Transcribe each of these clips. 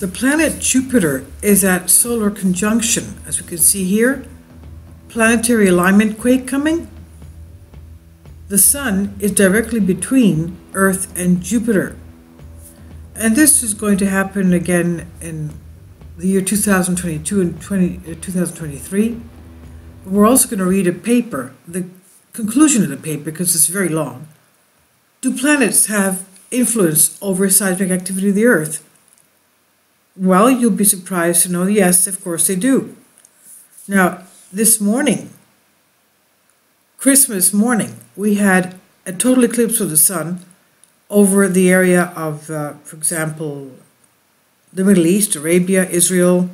The planet Jupiter is at solar conjunction, as we can see here. Planetary alignment quake coming. The Sun is directly between Earth and Jupiter. And this is going to happen again in the year 2022 and 2023. We're also going to read a paper, the conclusion of the paper, because it's very long. Do planets have influence over seismic activity of the Earth? Well, you'll be surprised to know, yes, of course they do. Now, this morning, Christmas morning, we had a total eclipse of the Sun over the area of, for example, the Middle East, Arabia, Israel,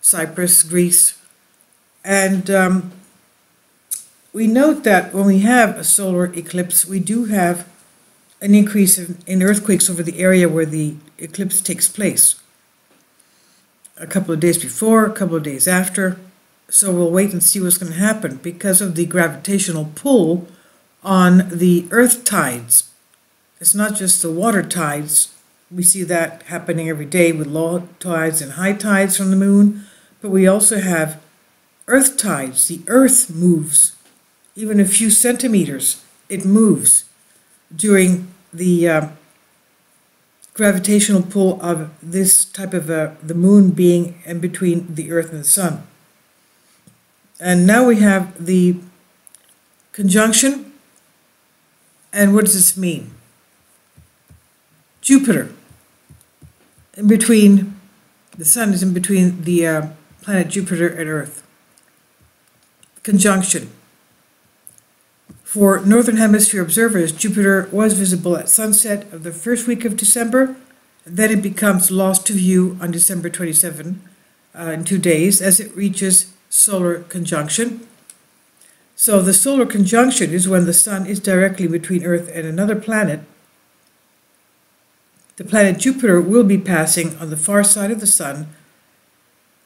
Cyprus, Greece. And we note that when we have a solar eclipse, we do have an increase in earthquakes over the area where the eclipse takes place. A couple of days before, a couple of days after. So we'll wait and see what's going to happen because of the gravitational pull on the earth tides. It's not just the water tides. We see that happening every day with low tides and high tides from the moon. But we also have earth tides. The earth moves. Even a few centimeters, it moves during the gravitational pull of this type of the moon being in between the Earth and the Sun. And now we have the conjunction. And what does this mean? Jupiter, in between, the Sun is in between the planet Jupiter and Earth. Conjunction. For Northern Hemisphere observers, Jupiter was visible at sunset of the first week of December. Then it becomes lost to view on December 27, in 2 days, as it reaches solar conjunction. So the solar conjunction is when the Sun is directly between Earth and another planet. The planet Jupiter will be passing on the far side of the Sun,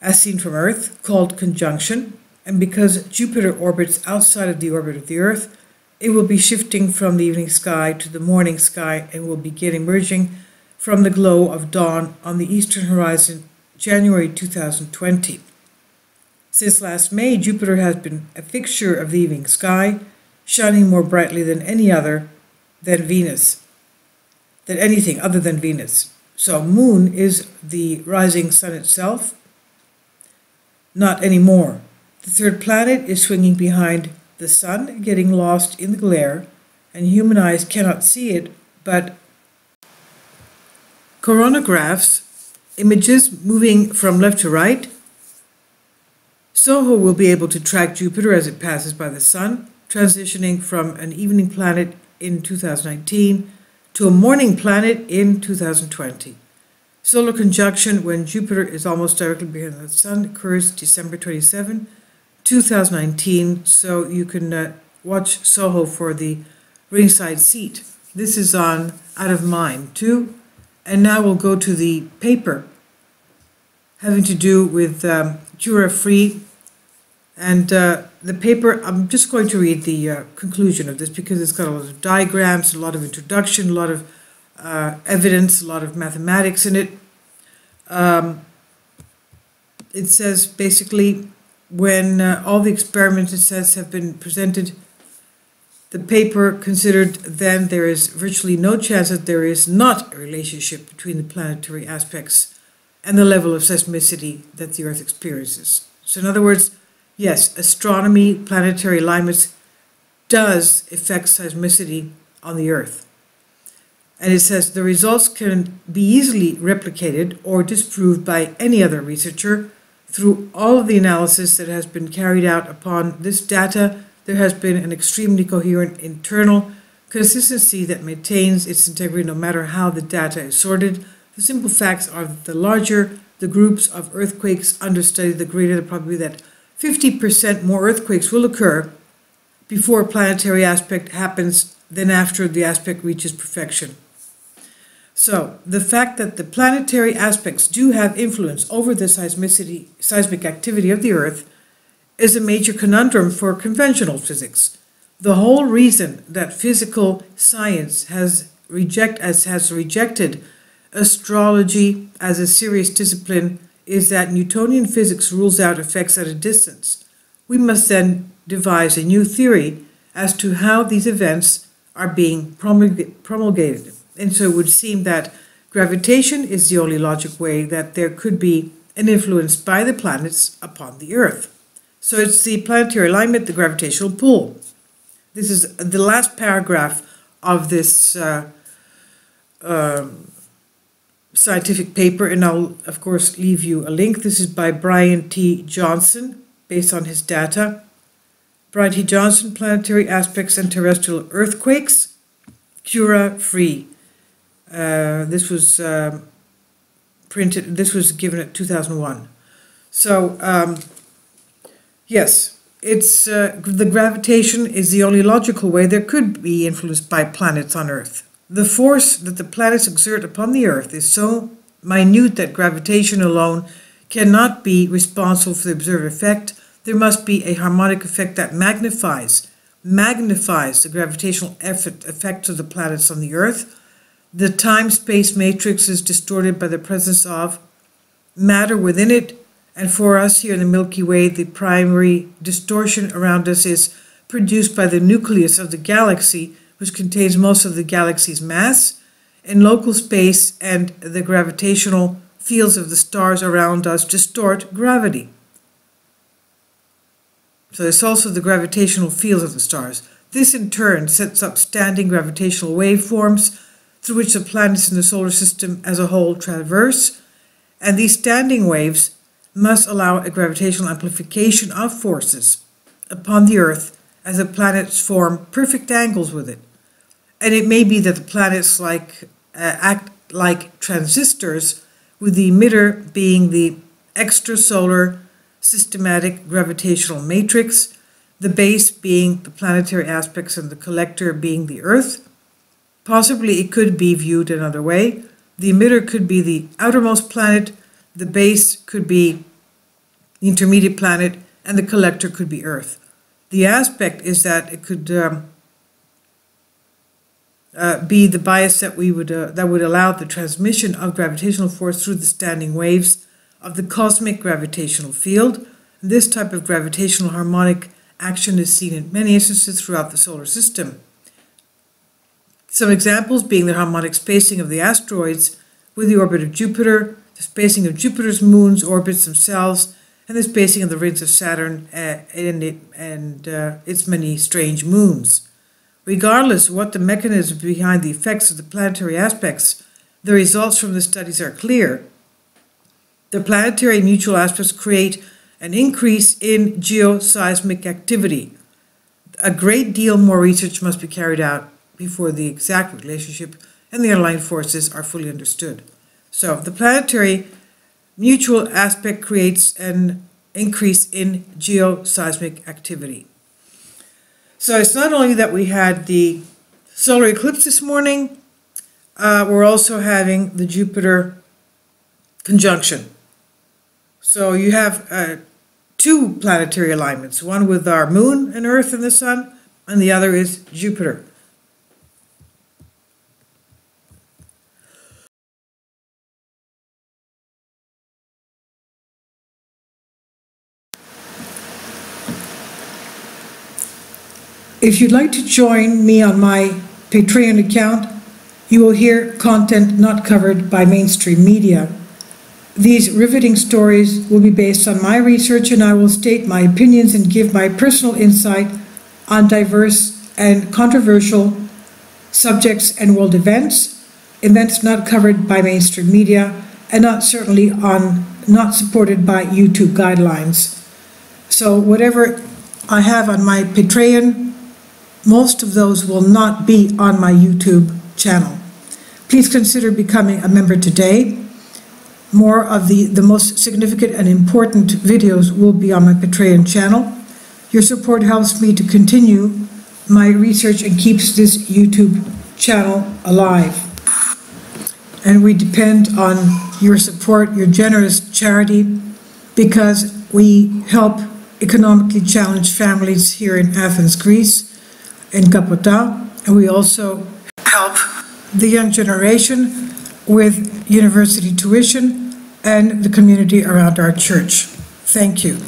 as seen from Earth, called conjunction. And because Jupiter orbits outside of the orbit of the Earth, it will be shifting from the evening sky to the morning sky and will begin emerging from the glow of dawn on the eastern horizon, January 2020. Since last May, Jupiter has been a fixture of the evening sky, shining more brightly than anything other than Venus. So Moon is the rising sun itself, not anymore. The third planet is swinging behind the Sun, getting lost in the glare, and human eyes cannot see it, but coronagraphs, images moving from left to right. SOHO will be able to track Jupiter as it passes by the Sun, transitioning from an evening planet in 2019 to a morning planet in 2020. Solar conjunction when Jupiter is almost directly behind the Sun occurs December 27, 2019, so you can watch SOHO for the ringside seat. This is on Out of Mind too. And now we'll go to the paper having to do with Jura-free. And the paper, I'm just going to read the conclusion of this because it's got a lot of diagrams, a lot of introduction, a lot of evidence, a lot of mathematics in it. It says basically, when all the experiments, it says, have been presented, the paper considered then there is virtually no chance that there is not a relationship between the planetary aspects and the level of seismicity that the Earth experiences. So in other words, yes, astronomy, planetary alignments does affect seismicity on the Earth. And it says the results can be easily replicated or disproved by any other researcher. Through all of the analysis that has been carried out upon this data, there has been an extremely coherent internal consistency that maintains its integrity no matter how the data is sorted. The simple facts are that the larger the groups of earthquakes under study, the greater the probability that 50% more earthquakes will occur before a planetary aspect happens than after the aspect reaches perfection. So, the fact that the planetary aspects do have influence over the seismic activity of the Earth is a major conundrum for conventional physics. The whole reason that physical science has rejected astrology as a serious discipline is that Newtonian physics rules out effects at a distance. We must then devise a new theory as to how these events are being promulgated. And so it would seem that gravitation is the only logical way that there could be an influence by the planets upon the Earth. So it's the planetary alignment, the gravitational pull. This is the last paragraph of this scientific paper, and I'll of course leave you a link. This is by Brian T. Johnson, based on his data. Brian T. Johnson, Planetary Aspects and Terrestrial Earthquakes, Cura-free. This was printed. This was given at 2001. So yes, it's the gravitation is the only logical way there could be influenced by planets on Earth. The force that the planets exert upon the Earth is so minute that gravitation alone cannot be responsible for the observed effect. There must be a harmonic effect that magnifies the gravitational effects of the planets on the Earth. The time-space matrix is distorted by the presence of matter within it, and for us here in the Milky Way, the primary distortion around us is produced by the nucleus of the galaxy, which contains most of the galaxy's mass, in local space, and the gravitational fields of the stars around us distort gravity. So it's also the gravitational fields of the stars. This in turn sets up standing gravitational waveforms through which the planets in the solar system as a whole traverse, and these standing waves must allow a gravitational amplification of forces upon the Earth as the planets form perfect angles with it. And it may be that the planets act like transistors, with the emitter being the extrasolar systematic gravitational matrix, the base being the planetary aspects and the collector being the Earth. Possibly it could be viewed another way. The emitter could be the outermost planet, the base could be the intermediate planet, and the collector could be Earth. The aspect is that it could be the bias that would allow the transmission of gravitational force through the standing waves of the cosmic gravitational field. This type of gravitational harmonic action is seen in many instances throughout the solar system. Some examples being the harmonic spacing of the asteroids with the orbit of Jupiter, the spacing of Jupiter's moons, orbits themselves, and the spacing of the rings of Saturn and its many strange moons. Regardless of what the mechanism behind the effects of the planetary aspects, the results from the studies are clear. The planetary mutual aspects create an increase in geoseismic activity. A great deal more research must be carried out before the exact relationship and the underlying forces are fully understood. So the planetary mutual aspect creates an increase in geoseismic activity. So it's not only that we had the solar eclipse this morning, we're also having the Jupiter conjunction. So you have two planetary alignments, one with our moon and Earth and the sun, and the other is Jupiter. If you'd like to join me on my Patreon account, you will hear content not covered by mainstream media. These riveting stories will be based on my research, and I will state my opinions and give my personal insight on diverse and controversial subjects and world events not covered by mainstream media, and not supported by YouTube guidelines. So whatever I have on my Patreon, most of those will not be on my YouTube channel. Please consider becoming a member today. More of the most significant and important videos will be on my Patreon channel. Your support helps me to continue my research and keeps this YouTube channel alive. And we depend on your support, your generous charity, because we help economically challenged families here in Athens, Greece, in Kapota, and we also help the young generation with university tuition and the community around our church. Thank you.